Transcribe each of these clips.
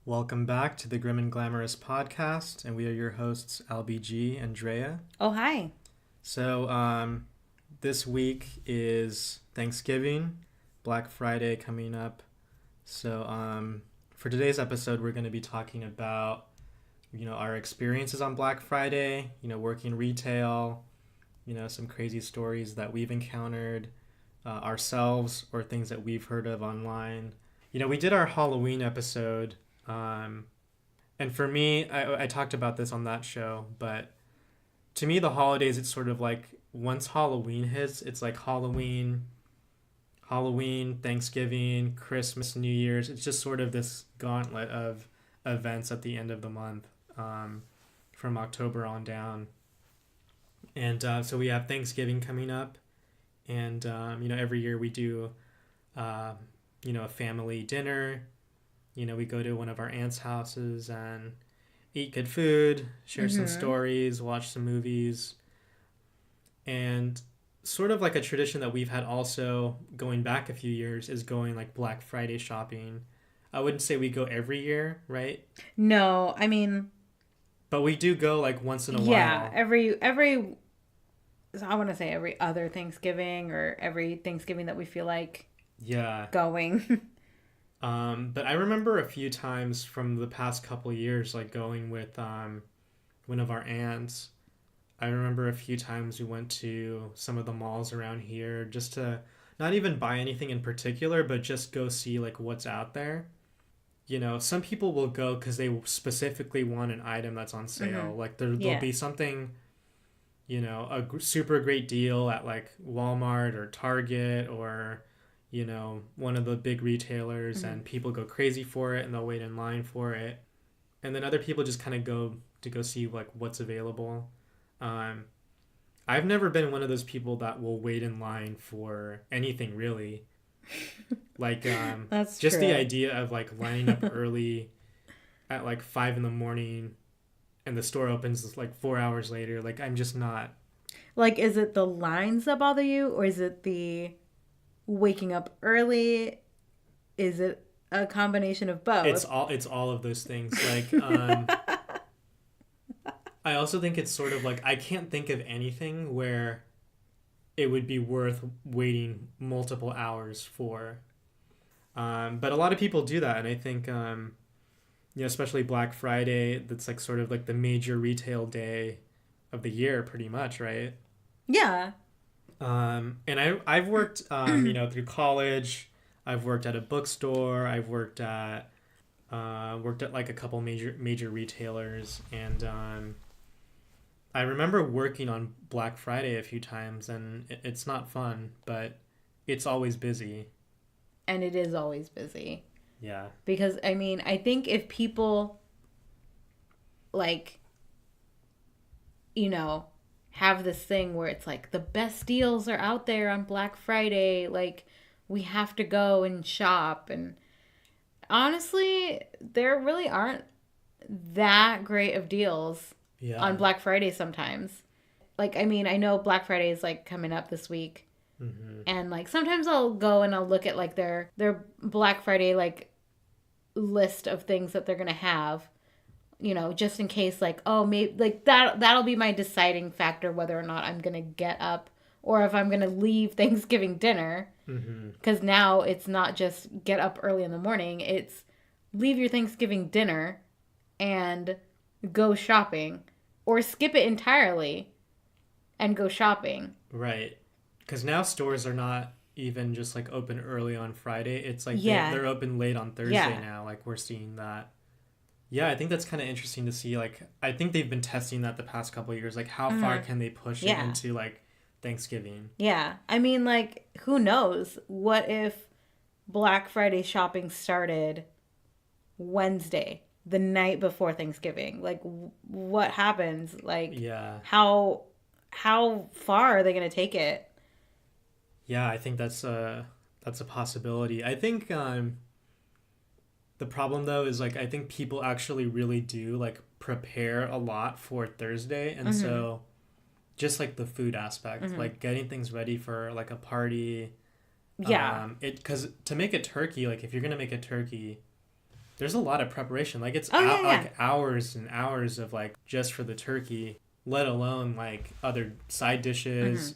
Welcome back to the Grim and Glamorous podcast, and we are your hosts, LBG and Drea. Oh, hi. So, this week is Thanksgiving, Black Friday coming up. So, for today's episode, we're going to be talking about, our experiences on Black Friday, working retail, some crazy stories that we've encountered ourselves or things that we've heard of online. We did our Halloween episode. And for me, I talked about this on that show, but to me, the holidays, it's sort of like once Halloween hits, it's like Halloween, Thanksgiving, Christmas, New Year's. It's just sort of this gauntlet of events at the end of the month, from October on down. And so we have Thanksgiving coming up, and every year we do, a family dinner. We go to one of our aunt's houses and eat good food, share some stories, watch some movies. And sort of like a tradition that we've had also going back a few years is going like Black Friday shopping. I wouldn't say we go every year, right? No, I mean, But we do go like once in a yeah, while. every I want to say every other Thanksgiving or every Thanksgiving that we feel like Yeah. going. But I remember a few times from the past couple years, like going with one of our aunts. I remember a few times we went to some of the malls around here just to not even buy anything in particular, but just go see like what's out there. Some people will go because they specifically want an item that's on sale. Like there'll Yeah. be something, super great deal at like Walmart or Target or one of the big retailers, and people go crazy for it and they'll wait in line for it. And then other people just kind of go to go see like what's available. Um, I've never been one of those people that will wait in line for anything really. Like That's just the true. idea of like lining up early at like 5 in the morning and the store opens like 4 hours later. Like I'm just not. Like, is it the lines that bother you, or is it the waking up early? Is it a combination of It's both? all of those things. Like I also think it's sort of like I can't think of anything where it would be worth waiting multiple hours for. But a lot of people do that, and I think especially Black Friday, that's like sort of like the major retail day of the year, pretty much, right? Yeah. And I've worked through college. I've worked at a bookstore. I've worked at like a couple major retailers, and I remember working on Black Friday a few times, and it's not fun, but it's always busy. And it is always busy. Yeah. Because, I mean, I think if people, like, have this thing where it's like the best deals are out there on Black Friday, like, we have to go and shop. And honestly, there really aren't that great of deals on Yeah. Black Friday sometimes. Like, I mean, I know Black Friday is like coming up this week. Hmm. And like sometimes I'll go and I'll look at like their Black Friday like list of things that they're gonna have, just in case, like, oh, maybe like that'll be my deciding factor whether or not I'm gonna get up or if I'm gonna leave Thanksgiving dinner. Hmm. Because now it's not just get up early in the morning; it's leave your Thanksgiving dinner and go shopping, or skip it entirely and go shopping. Right. Because now stores are not even just like open early on Friday. It's like Yeah, they're open late on Thursday yeah, now. Like we're seeing that. Yeah, I think that's kind of interesting to see. Like, I think they've been testing that the past couple of years. Like, how far can they push it yeah, into like Thanksgiving? yeah. I mean, like, who knows? What if Black Friday shopping started Wednesday, the night before Thanksgiving? Like, what happens? Like, Yeah, how far are they gonna take it? yeah, I think that's a possibility. I think the problem though is like I think people actually really do like prepare a lot for Thursday, and so just like the food aspect, like getting things ready for like a party. Yeah. It because to make a turkey, like if you're gonna make a turkey, there's a lot of preparation. Like it's yeah. like hours and hours of like just for the turkey, let alone like other side dishes.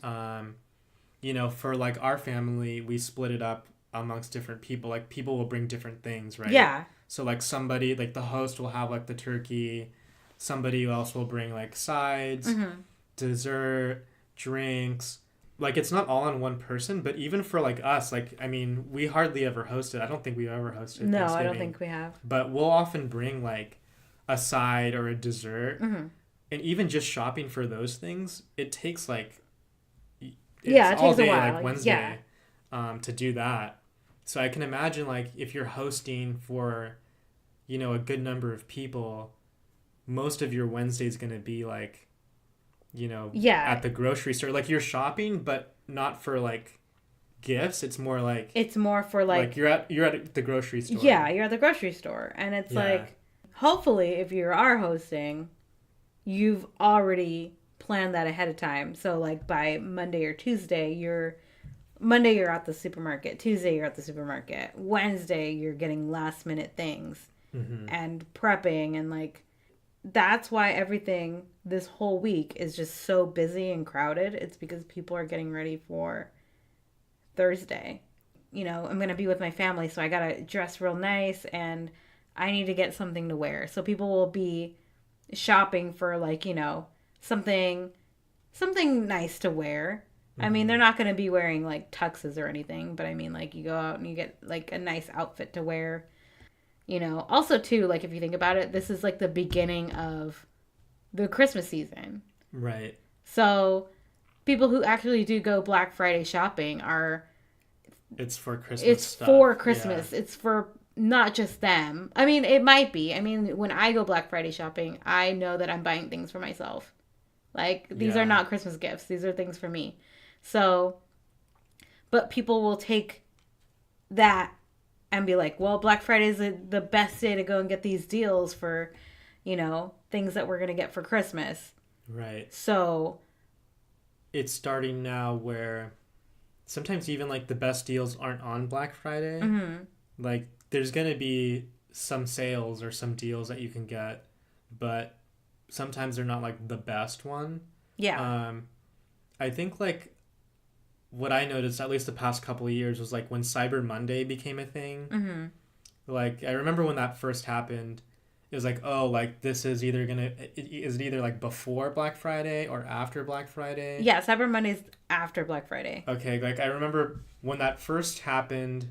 You know, for like our family, we split it up amongst different people. Like people will bring different things, right? Yeah. So like somebody, like the host will have like the turkey, somebody else will bring like sides, dessert, drinks. Like it's not all on one person, but even for like us, like I mean, we hardly ever hosted. I don't think we've ever hosted No, Thanksgiving. I don't think we have. But we'll often bring like a side or a dessert. And even just shopping for those things, it takes like It all takes day, a while. like Wednesday, to do that. So I can imagine like if you're hosting for, you know, a good number of people, most of your Wednesday is going to be like, you know, at the grocery store. Like you're shopping, but not for like gifts. It's more like it's more for like you're at the grocery store. Yeah, you're at the grocery store, and it's like hopefully if you are hosting, you've already planned that ahead of time. So like by Monday or Tuesday, you're at the supermarket. Tuesday you're at the supermarket. Wednesday you're getting last minute things and prepping, and like that's why everything this whole week is just so busy and crowded. It's because people are getting ready for Thursday. You know, I'm going to be with my family, so I got to dress real nice and I need to get something to wear. So people will be shopping for like, you know, something nice to wear. I mean, they're not going to be wearing like tuxes or anything, but I mean like you go out and you get like a nice outfit to wear. You know, also too, like if you think about it, this is like the beginning of the Christmas season. Right. So people who actually do go Black Friday shopping it's for Christmas. It's for Christmas. Yeah. It's for not just them. I mean, it might be. I mean, when I go Black Friday shopping, I know that I'm buying things for myself. Like, these are not Christmas gifts. These are things for me. So, but people will take that and be like, well, Black Friday is the best day to go and get these deals for, you know, things that we're going to get for Christmas. Right. So it's starting now where sometimes even like the best deals aren't on Black Friday. Like there's going to be some sales or some deals that you can get, but sometimes they're not like the best one. Yeah. I think like what I noticed, at least the past couple of years, was like when Cyber Monday became a thing. Like I remember when that first happened, it was like, oh, like this is either is it either like before Black Friday or after Black Friday? Yeah, Cyber Monday's after Black Friday. Okay, like I remember when that first happened,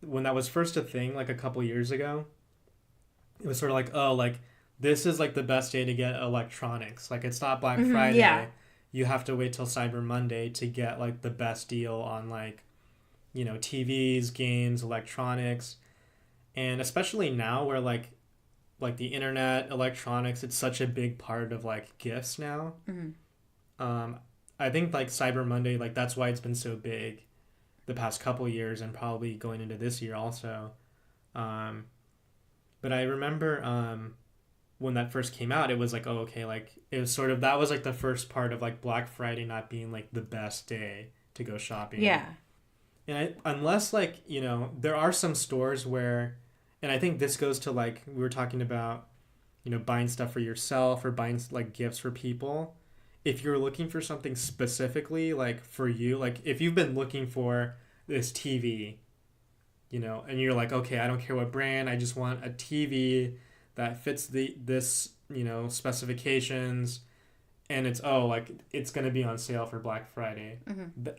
when that was first a thing, like a couple years ago, it was sort of like, oh, like this is like the best day to get electronics. Like it's not Black Friday. Yeah. You have to wait till Cyber Monday to get like the best deal on like, you know, TVs, games, electronics. And especially now where like the internet, electronics, it's such a big part of like gifts now. I think like Cyber Monday, like that's why it's been so big the past couple years and probably going into this year also. But I remember when that first came out, it was like, oh, okay, like it was sort of, that was like the first part of like Black Friday not being like the best day to go shopping. Yeah. And unless like, you know, there are some stores where, and I think this goes to like, we were talking about, you know, buying stuff for yourself or buying like gifts for people. If you're looking for something specifically like for you, like if you've been looking for this TV, you know, and you're like, okay, I don't care what brand, I just want a TV that fits this, you know, specifications, and it's like it's gonna be on sale for Black Friday.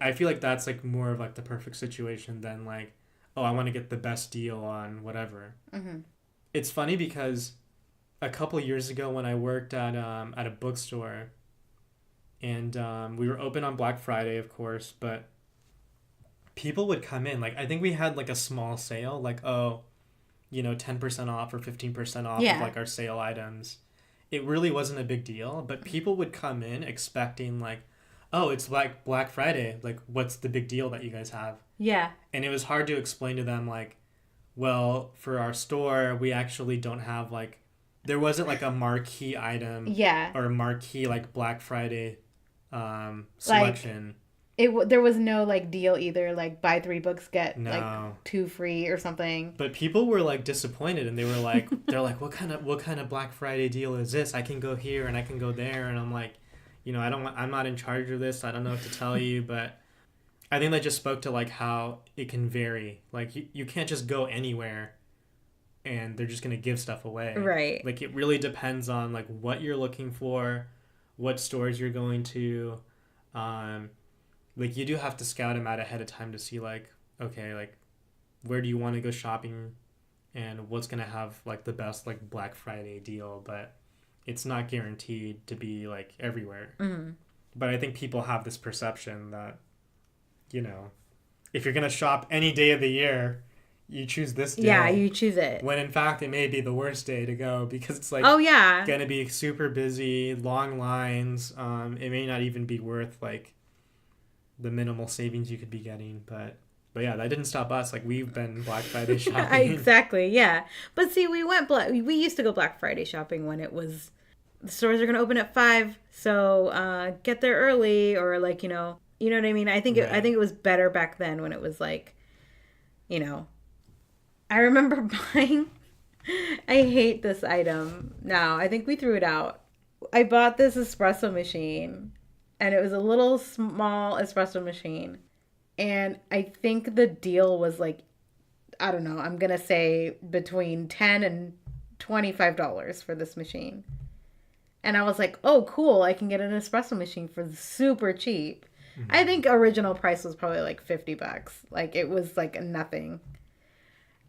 I feel like that's like more of like the perfect situation than like, oh, I want to get the best deal on whatever. It's funny because a couple years ago when I worked at a bookstore, and we were open on Black Friday, of course, but people would come in. Like I think we had like a small sale, like, oh, you know, 10% off or 15% off of like our sale items. It really wasn't a big deal, but people would come in expecting like, oh, it's like Black Friday. Like, what's the big deal that you guys have? Yeah. And it was hard to explain to them like, well, for our store, we actually don't have like, there wasn't like a marquee item. Yeah. Or a marquee like Black Friday selection. There was no like deal either, like buy 3 books get like No. 2 free or something. But people were like disappointed, and they were like, they're like, what kind of Black Friday deal is this? I can go here and I can go there, and I'm like, I'm not in charge of this. I don't know what to tell you, but I think that just spoke to like how it can vary. Like you can't just go anywhere, and they're just gonna give stuff away. Right. Like it really depends on like what you're looking for, what stores you're going to. Like you do have to scout them out ahead of time to see like, okay, like where do you want to go shopping and what's going to have like the best like Black Friday deal, but it's not guaranteed to be like everywhere. Mm-hmm. But I think people have this perception that, if you're going to shop any day of the year, you choose this deal. Yeah, you choose it. When in fact it may be the worst day to go because it's like, oh yeah, going to be super busy, long lines. It may not even be worth like the minimal savings you could be getting, but yeah, that didn't stop us. Like we've been Black Friday shopping. Exactly, yeah. But see, we used to go Black Friday shopping when it was the stores are gonna open at 5, so get there early, or like you know what I mean. I think it was better back then when it was like, I remember buying. I hate this item now. I think we threw it out. I bought this espresso machine. And it was a little small espresso machine. And I think the deal was like, I don't know, I'm going to say between $10 and $25 for this machine. And I was like, oh, cool. I can get an espresso machine for super cheap. Mm-hmm. I think original price was probably like $50. Like it was like nothing.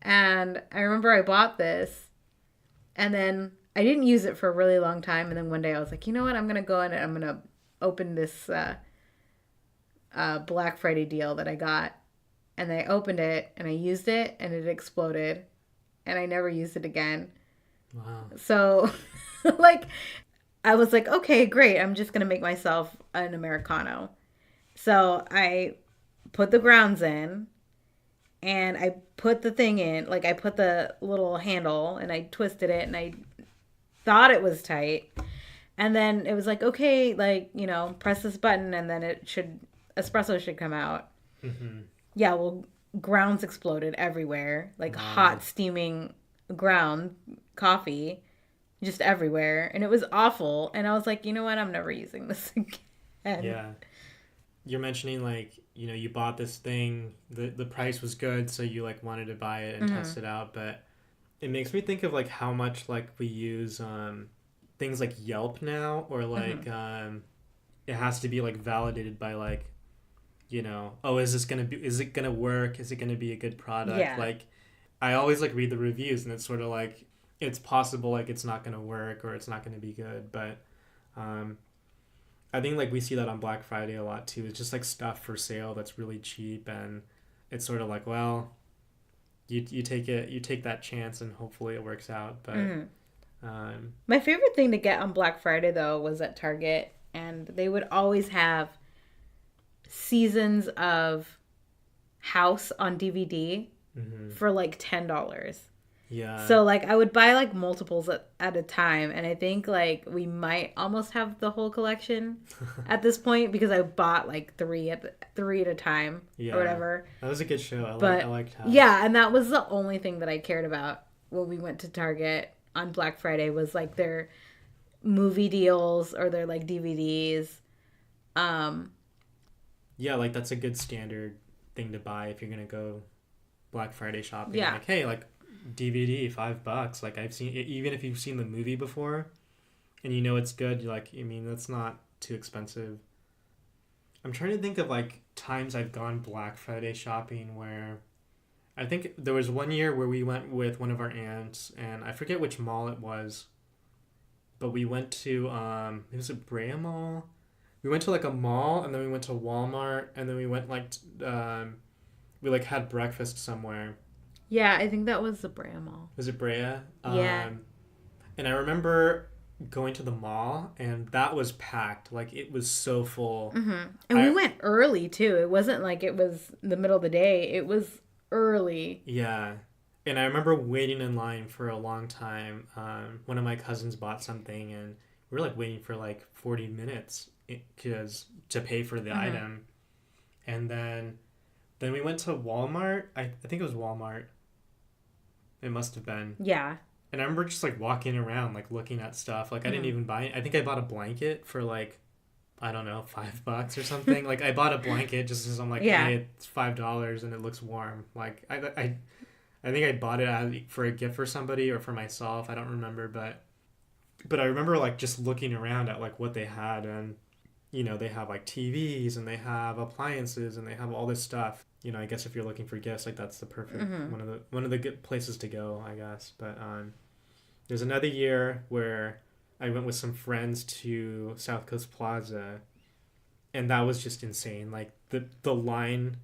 And I remember I bought this. And then I didn't use it for a really long time. And then one day I was like, you know what? I'm going to go in and I'm going to open this Black Friday deal that I got, and I opened it and I used it and it exploded and I never used it again. Wow. So like I was like, okay, great, I'm just gonna make myself an Americano. So I put the grounds in and I put the thing in, like I put the little handle and I twisted it and I thought it was tight. And then it was like, okay, like, press this button and then espresso should come out. Mm-hmm. Yeah, well, grounds exploded everywhere. Like hot, steaming ground coffee just everywhere. And it was awful. And I was like, you know what? I'm never using this again. Yeah. You're mentioning like, you bought this thing, the price was good, so you like wanted to buy it and test it out. But it makes me think of like how much like we use things like Yelp now, or like it has to be like validated by like, is it gonna work? Is it gonna be a good product? Yeah. Like I always like read the reviews and it's sort of like it's possible like it's not gonna work or it's not gonna be good. But I think like we see that on Black Friday a lot too. It's just like stuff for sale that's really cheap, and it's sort of like, well, you take that chance and hopefully it works out. But my favorite thing to get on Black Friday though was at Target, and they would always have seasons of House on DVD for like $10. Yeah. So like I would buy like multiples at a time, and I think like we might almost have the whole collection at this point because I bought like three at a time or whatever. That was a good show. I liked House. Yeah, and that was the only thing that I cared about when we went to Target on Black Friday was like their movie deals or their like DVDs. Yeah, like that's a good standard thing to buy if you're gonna go Black Friday shopping. Yeah. Like, hey, like DVD $5. Like I've seen, even if you've seen the movie before and it's good, you're like, I mean, that's not too expensive. I'm trying to think of like times I've gone Black Friday shopping where I think there was one year where we went with one of our aunts, and I forget which mall it was, but we went to it was a Brea Mall. We went to like a mall, and then we went to Walmart, and then we went like we like had breakfast somewhere. Yeah, I think that was the Brea Mall. Was it Brea? Yeah. And I remember going to the mall, and that was packed. Like it was so full. Mm-hmm. And we went early too. It wasn't like it was the middle of the day. It was early. Yeah. And I remember waiting in line for a long time. One of my cousins bought something, and we were like waiting for like 40 minutes to pay for the item. and then we went to Walmart. I think it was Walmart. It must have been. Yeah. And I remember just like walking around, like looking at stuff. Like I didn't Mhm. even buy it. I think I bought a blanket for like, I don't know, $5 or something. Like I bought a blanket just because I'm like, Yeah. hey, it's $5 and it looks warm. Like I think I bought it for a gift for somebody or for myself. I don't remember, but I remember like just looking around at like what they had, and they have like TVs and they have appliances and they have all this stuff. I guess if you're looking for gifts, like that's the perfect Mhm. one of the good places to go, I guess. But there's another year where I went with some friends to South Coast Plaza, and that was just insane. Like the line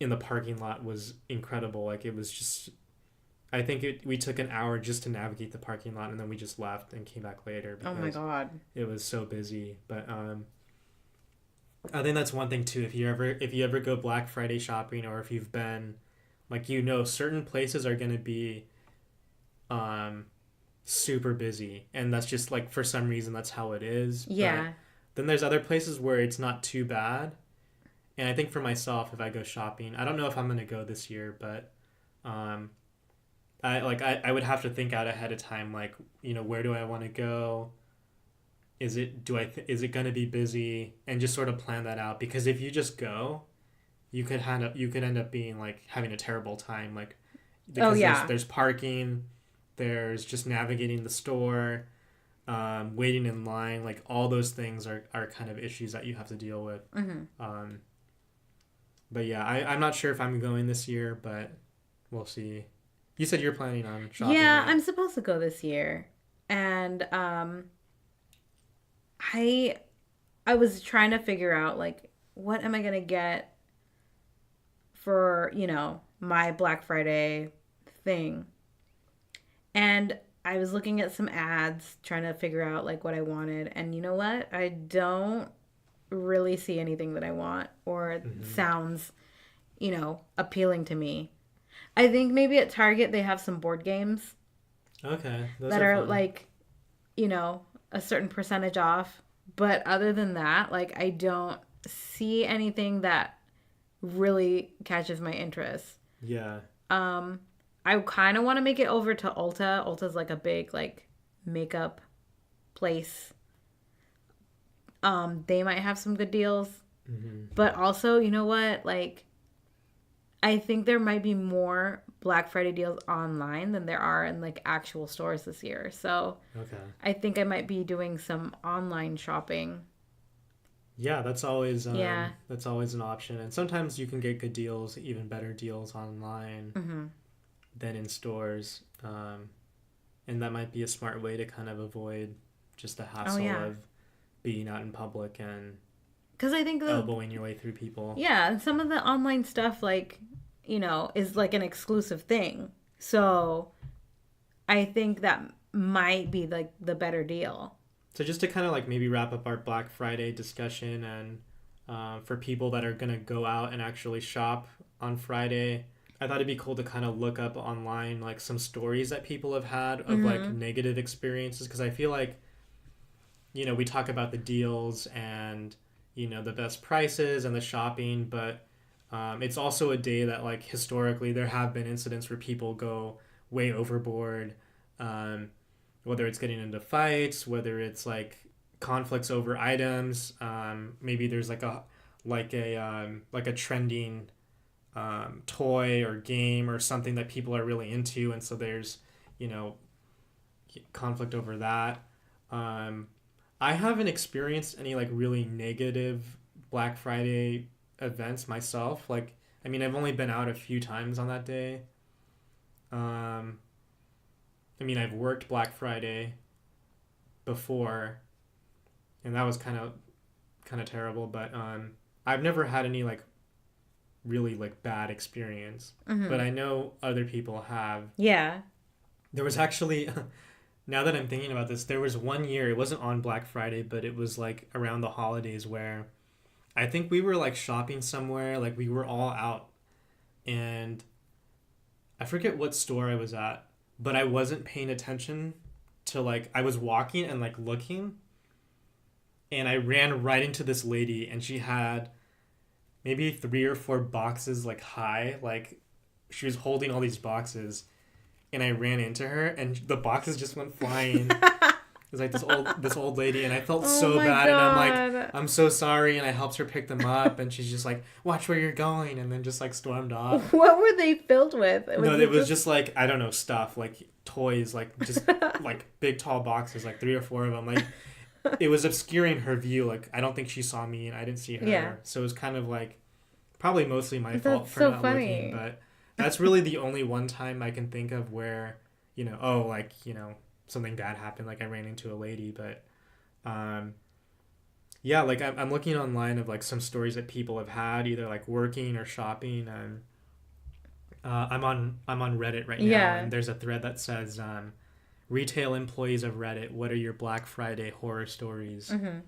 in the parking lot was incredible. Like it was just, I think we took an hour just to navigate the parking lot, and then we just left and came back later Oh my because God. it was so busy. But I think that's one thing too. If you ever go Black Friday shopping, or if you've been, like, certain places are gonna be um super busy, and that's just like for some reason that's how it is. But Yeah. then there's other places where it's not too bad. And I think for myself, if I go shopping, I don't know if I'm gonna go this year, but um I would have to think out ahead of time, like, where do I want to go? Is it going to be busy, and just sort of plan that out, because if you just go, you could end up being like having a terrible time, like, Oh because there's yeah. there's parking, there's just navigating the store, waiting in line, like all those things are kind of issues that you have to deal with. Mhm. um but yeah, I'm not sure if I'm going this year, but we'll see. You said you're planning on shopping, Yeah, right? I'm supposed to go this year. And I I was trying to figure out like what am I going to get for, my Black Friday thing. And I was looking at some ads trying to figure out like what I wanted, and you know what? I don't really see anything that I want or Hmm. sounds, appealing to me. I think maybe at Target they have some board games Okay, those that are are fun. like, you know, a certain percentage off. But other than that, like I don't see anything that really catches my interest. Yeah. Um, I kind of want to make it over to Ulta. Ulta's like a big like makeup place. They might have some good deals, Hmm. but also, you know what? Like I think there might be more Black Friday deals online than there are in like actual stores this year. So Okay. I think I might be doing some online shopping. Yeah, Yeah. that's always an option, and sometimes you can get good deals, even better deals online Hmm. than in stores. And that might be a smart way to kind of avoid just the Oh hassle yeah. of being out in public and Because I think elbowing your way through people. yeah, some of the online stuff, like, is like an exclusive thing. So I think that might be like the better deal. So just to kind of like maybe wrap up our Black Friday discussion, and for people that are gonna go out and actually shop on Friday, I thought it'd be cool to kind of look up online like some stories that people have had of like Hmm. negative experiences, because I feel like we talk about the deals and the best prices and the shopping, but it's also a day that, like, historically there have been incidents where people go way overboard, um, whether it's getting into fights, whether it's like conflicts over items. Maybe there's like a trending toy or game or something that people are really into, and so there's you know conflict over that. Um, I haven't experienced any like really negative Black Friday events myself. Like, I mean, I've only been out a few times on that day. Um, I mean, I've worked Black Friday before, and that was kind of terrible. But I've never had any like really like bad experience. But Hmm. I know other people have. Yeah. There was actually, now that I'm thinking about this, there was one year, it wasn't on Black Friday, but it was like around the holidays, where I think we were like shopping somewhere, like we were all out, and I forget what store I was at, but I wasn't paying attention to, like, I was walking and like looking, and I ran right into this lady, and she had maybe 3 or 4 boxes like high. Like she was holding all these boxes, and I ran into her, and the boxes just went flying. It was like this old lady, and I felt Oh so my bad, and I'm God. like, I'm so sorry, and I helped her pick them up, and she's just like, watch where you're going, and then just like stormed off. What were they filled with? No, it was just like, I don't know, stuff like toys, like just like big tall boxes, like 3 or 4 of them. Like it was obscuring her view. Like I don't think she saw me, and I didn't see her. Yeah. So it was kind of like probably mostly my fault That's for so not funny. looking, but that's really the only one time I can think of where, oh, like, something bad happened, like I ran into a lady. But um yeah, like I'm looking online of like some stories that people have had either like working or shopping. And I'm on Reddit right now, Yeah. and there's a thread that says retail employees of Reddit, what are your Black Friday horror stories? Mm-hmm.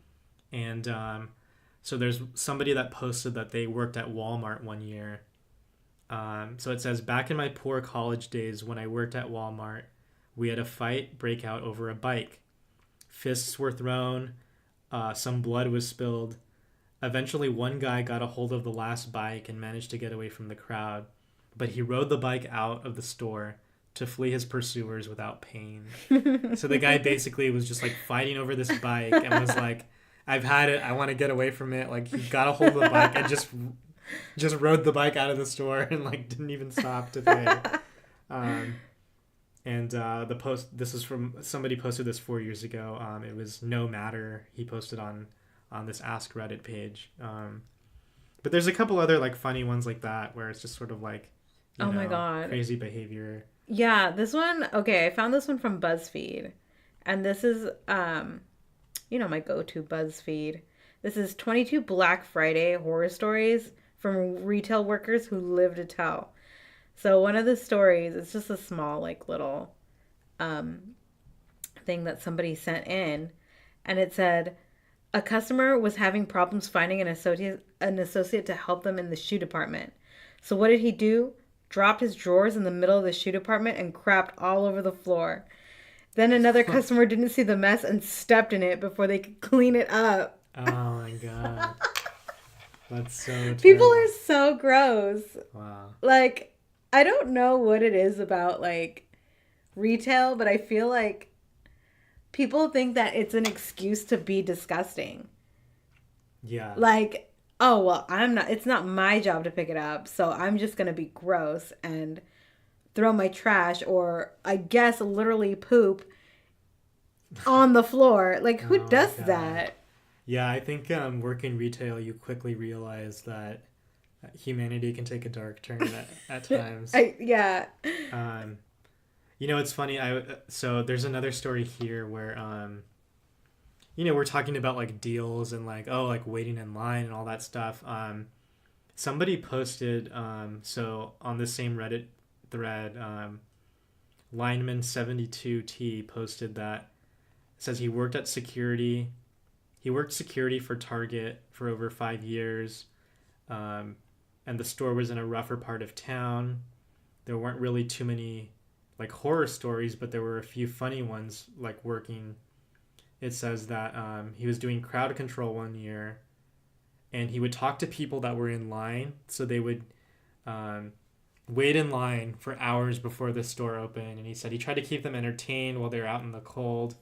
And so there's somebody that posted that they worked at Walmart one year. So it says, back in my poor college days when I worked at Walmart, we had a fight break out over a bike. Fists were thrown, some blood was spilled. Eventually, one guy got a hold of the last bike and managed to get away from the crowd, but he rode the bike out of the store to flee his pursuers without pain. So the guy basically was just like fighting over this bike and was like, I've had it, I want to get away from it. Like he got a hold of the bike and just rode the bike out of the store and like didn't even stop to pay. And the post, this is from somebody posted this 4 years ago. It was No Matter. He posted on this Ask Reddit page. But there's a couple other like funny ones like that where it's just sort of like, Oh my God. crazy behavior. Yeah, this one, okay, I found this one from BuzzFeed. And this is, my go-to BuzzFeed. This is 22 Black Friday horror stories from retail workers who live to tell. So one of the stories, it's just a small, like, little thing that somebody sent in. And it said, a customer was having problems finding an associate to help them in the shoe department. So what did he do? Dropped his drawers in the middle of the shoe department and crapped all over the floor. Then another customer didn't see the mess and stepped in it before they could clean it up. Oh my God. That's so terrible. People are so gross. Wow. Like, I don't know what it is about, like, retail, but I feel like people think that it's an excuse to be disgusting. Yeah. Like, oh, well, it's not my job to pick it up, so I'm just going to be gross and throw my trash or, I guess, literally poop on the floor. Like, who does that? Yeah, I think working retail, you quickly realize that humanity can take a dark turn at times. Yeah. It's funny. So there's another story here where we're talking about like deals and like, oh, like waiting in line and all that stuff. Somebody posted so on the same Reddit thread, Lineman72T posted that. It says he worked security for Target for over 5 years. And the store was in a rougher part of town. There weren't really too many like horror stories, but there were a few funny ones like working. It says that he was doing crowd control one year, and he would talk to people that were in line. So they would wait in line for hours before the store opened. And he said he tried to keep them entertained while they were out in the cold.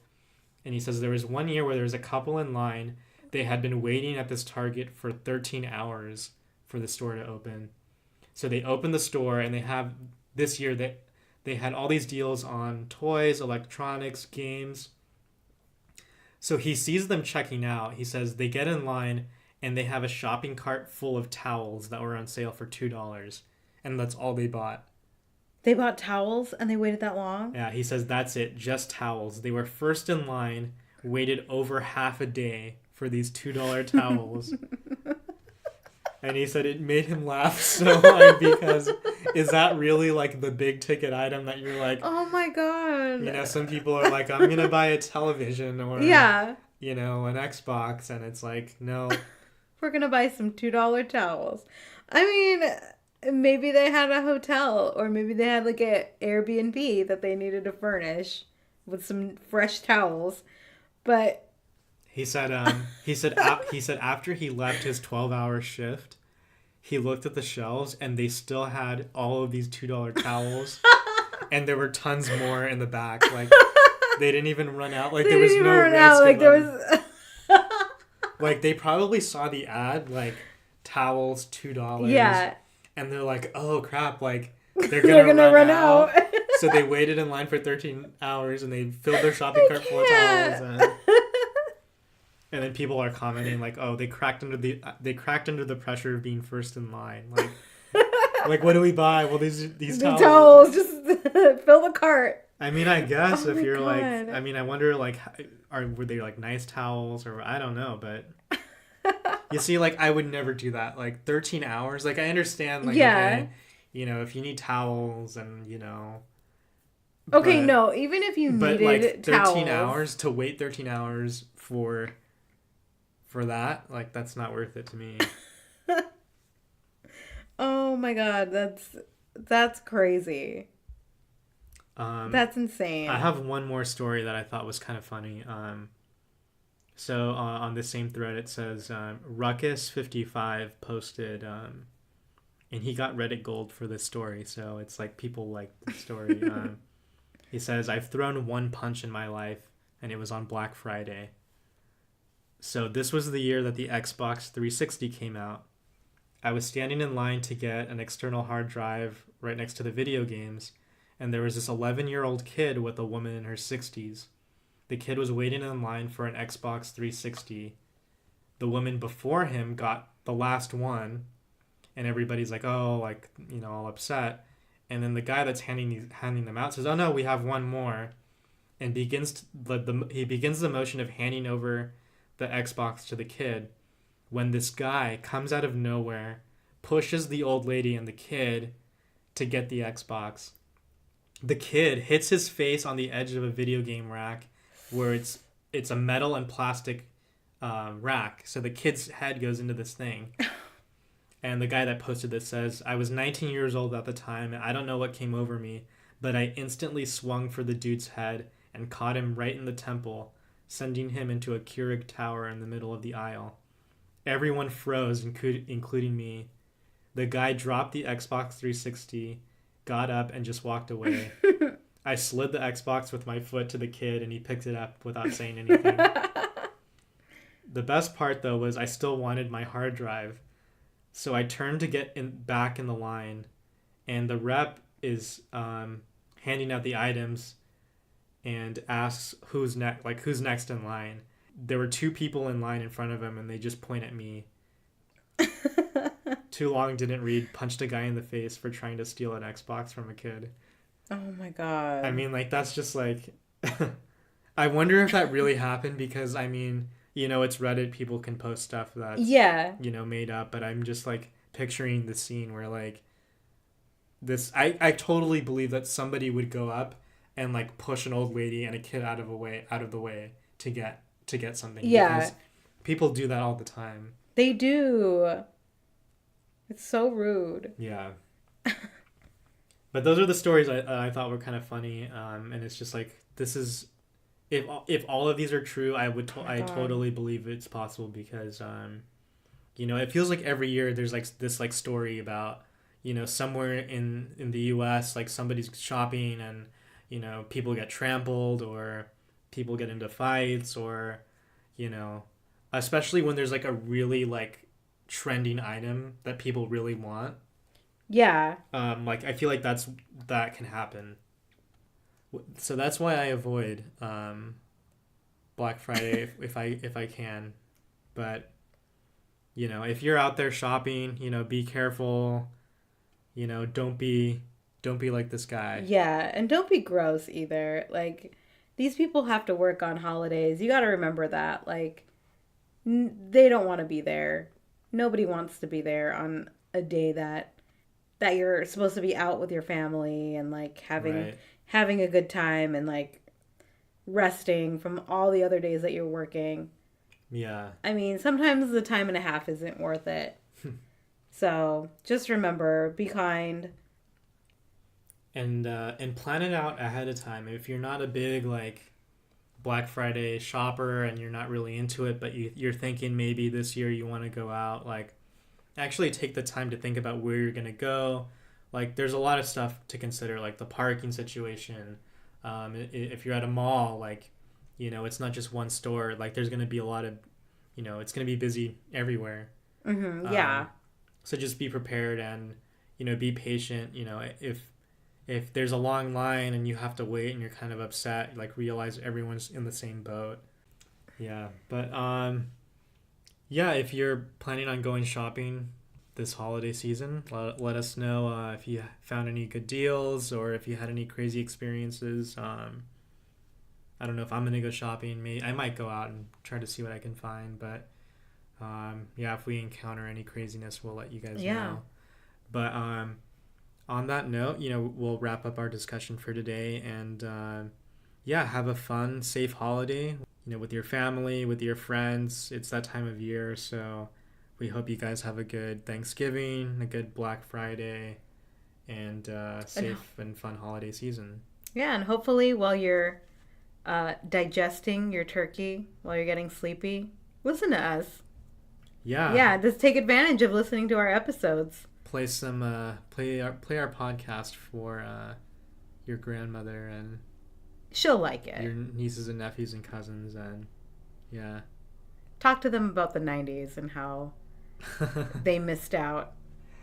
And he says there was one year where there was a couple in line. They had been waiting at this Target for 13 hours for the store to open. So they opened the store, and this year they had all these deals on toys, electronics, games. So he sees them checking out. He says they get in line, and they have a shopping cart full of towels that were on sale for $2. And that's all they bought. They bought towels and they waited that long? Yeah, he says that's it, just towels. They were first in line, waited over half a day for these $2 towels. And he said it made him laugh so hard because is that really like the big ticket item that you're like, oh my God. Some people are like, I'm going to buy a television or, yeah, an Xbox. And it's like, no. We're going to buy some $2 towels. I mean, maybe they had a hotel or maybe they had like an Airbnb that they needed to furnish with some fresh towels. But he said after he left his 12-hour shift, he looked at the shelves and they still had all of these $2 towels, and there were tons more in the back. Like they didn't even run out. Like They there was didn't no even run risk out. of Like there them. was. Like they probably saw the ad, like towels $2. Yeah. And they're like, oh crap, like they're They're gonna, gonna run, run out. out. So they waited in line for 13 hours and they filled their shopping cart full of can't. towels. And then people are commenting like, oh, they cracked under the pressure of being first in line. Like what do we buy? Well, these The towels. towels, just fill the cart. I mean, I guess Oh if my you're like, God. I mean, I wonder like, were they like nice towels or I don't know, but you see, like I would never do that. Like 13 hours, like I understand, like Yeah. okay, you know, if you need towels and you know. Okay, but- no, even if you But needed like 13 towels. hours to wait 13 hours for that, like that's not worth it to me. Oh my God, that's crazy. That's insane. I have one more story that I thought was kind of funny. So on the same thread, it says Ruckus55 posted, and he got Reddit gold for this story. So it's like people like the story. He says, "I've thrown one punch in my life, and it was on Black Friday." So this was the year that the Xbox 360 came out. I was standing in line to get an external hard drive right next to the video games, and there was this 11-year-old kid with a woman in her 60s. The kid was waiting in line for an Xbox 360. The woman before him got the last one, and everybody's like, oh, like, you know, all upset. And then the guy that's handing them out says, oh no, we have one more, and he begins the motion of handing over the Xbox to the kid, when this guy comes out of nowhere, pushes the old lady and the kid to get the Xbox. The kid hits his face on the edge of a video game rack, where it's a metal and plastic rack, so the kid's head goes into this thing. And the guy that posted this says, I was 19 years old at the time, and I don't know what came over me, but I instantly swung for the dude's head and caught him right in the temple, sending him into a Keurig tower in the middle of the aisle. Everyone froze, including me. The guy dropped the Xbox 360, got up, and just walked away. I slid the Xbox with my foot to the kid, and he picked it up without saying anything. The best part, though, was I still wanted my hard drive. So I turned to get back in the line, and the rep is handing out the items and asks who's next in line. There were two people in line in front of him, and they just point at me. Too long didn't read, punched a guy in the face for trying to steal an Xbox from a kid. Oh my God. I mean, like, that's just like... I wonder if that really happened, because, I mean, you know, it's Reddit, people can post stuff that's, Yeah. you know, made up, but I'm just, like, picturing the scene where, like, this... I totally believe that somebody would go up and, like, push an old lady and a kid out of the way to get something. Yeah. Because people do that all the time. They do. It's so rude. Yeah. But those are the stories I thought were kind of funny, and it's just like, this is, if all of these are true, I totally believe it's possible, because you know, it feels like every year there's like this like story about, you know, somewhere in the US, like somebody's shopping and, you know, people get trampled or people get into fights, or, you know, especially when there's like a really like trending item that people really want. Yeah. Like I feel like that can happen. So that's why I avoid Black Friday if I can. But you know, if you're out there shopping, you know, be careful. You know, don't be like this guy. Yeah, and don't be gross either. Like, these people have to work on holidays. You got to remember that. Like, they don't want to be there. Nobody wants to be there on a day that you're supposed to be out with your family and like having a good time and like resting from all the other days that you're working. Yeah. I mean, sometimes the time and a half isn't worth it. So just remember, be kind. And plan it out ahead of time. If you're not a big like Black Friday shopper and you're not really into it, but you're thinking maybe this year you want to go out, like actually take the time to think about where you're gonna go. Like, there's a lot of stuff to consider, like the parking situation. If you're at a mall, like, it's not just one store. Like, there's gonna be a lot of, it's gonna be busy everywhere. Yeah. So just be prepared and, be patient. If there's a long line and you have to wait and you're kind of upset, like, realize everyone's in the same boat. Yeah, but yeah, if you're planning on going shopping this holiday season, let us know if you found any good deals or if you had any crazy experiences. I don't know if I'm gonna go shopping. I might go out and try to see what I can find, but yeah, if we encounter any craziness, we'll let you guys know. But on that note, we'll wrap up our discussion for today, and yeah, have a fun, safe holiday, with your family, with your friends. It's that time of year, so we hope you guys have a good Thanksgiving, a good Black Friday, and safe and fun holiday season. Yeah, and hopefully while you're digesting your turkey, while you're getting sleepy, listen to us. Yeah, just take advantage of listening to our episodes. Play our podcast for your grandmother, and she'll like it. Your nieces and nephews and cousins, and yeah. Talk to them about the 90s and how they missed out.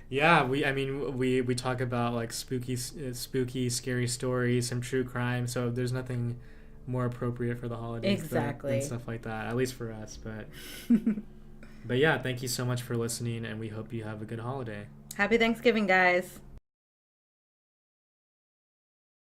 Yeah, we talk about like spooky, scary stories, some true crime. So there's nothing more appropriate for the holidays than stuff like that, at least for us. But yeah, thank you so much for listening, and we hope you have a good holiday. Happy Thanksgiving, guys.